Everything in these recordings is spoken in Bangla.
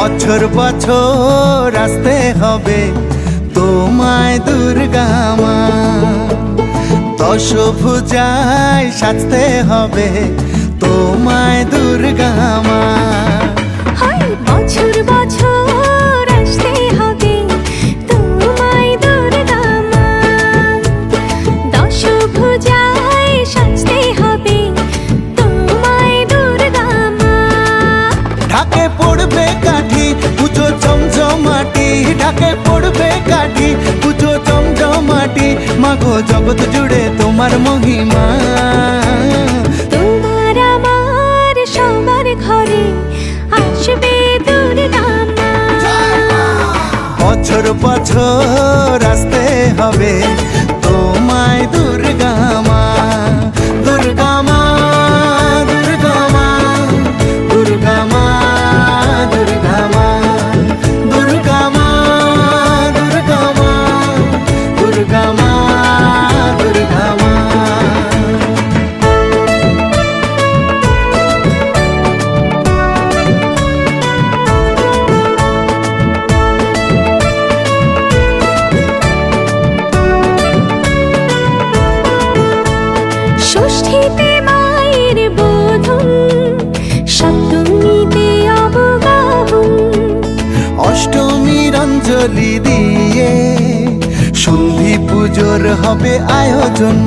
বছর বছর আসতে হবে তোমায় দুর্গা মা, দশভুজায় সাজতে হবে তোমায় দুর্গা মা। বছর বছর আসতে হবে তোমায় দুর্গা মা, দশভুজায় সাজতে হবে তোমায় দুর্গা মা। ঢাকে পড়বে কাঠি পুজো জমজমাটি, ঢাকে পড়বে কাঠি পুজো জমজমাটি, মাগো জগৎ জুড়ে তোমার মহিমা। তোমার আমার সবার ঘরে আসবে দুর্গা মা, বছর বছর আসতে হবে তোমায় দুর্গা মা। দুর্গা মা দুর্গা মা দুর্গা মা দুর্গা মা দুর্গা মা দুর্গা মা দুর্গা মা দুর্গা মা। ষষ্ঠীতে মায়ের বোধন, সপ্তমীতে অবগাহন, অষ্টমীর অঞ্জলি দিয়ে সন্ধি পুজোর হবে আয়োজন।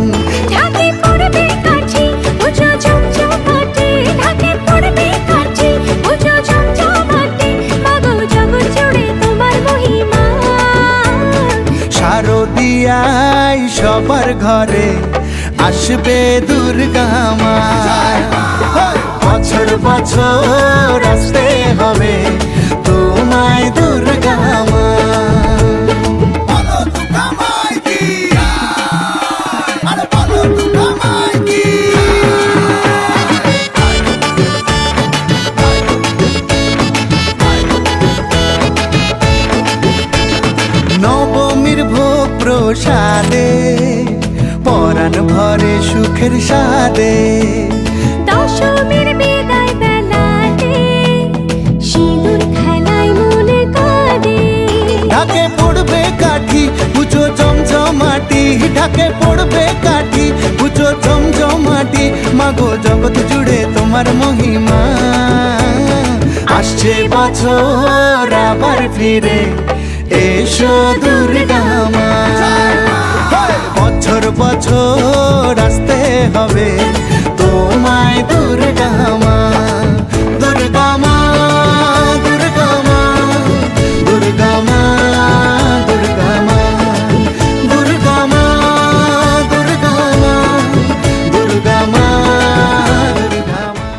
ঢাকে পড়বে কাঠি পুজো জমজমাটি, ঢাকে পড়বে কাঠি পুজো জমজমাটি, মাগো জগৎ জুড়ে তোমার মহিমা। শারদিয়ায় সবার ঘরে আসবে দুর্গা মা, বছর বছর আসতে হবে তোমায় দুর্গা মা। নবমীর ভোগ প্রসাদে পরাণ ভরে সুখের সাদে, দশমীর বিদায় বেলাতে সিঁদুর খেলায় মনে কাঁদে। ঢাকে পড়বে কাঠি পুজো জমজমাটি, ঢাকে পড়বে কাঠি পুজো জমজমাটি, মাগো জগৎ জুড়ে তোমার মহিমা। আসছে বছর আবার ফিরে এসো দুর্গা মা, বছর বছর আসতে হবে তোমায় দুর্গা মা।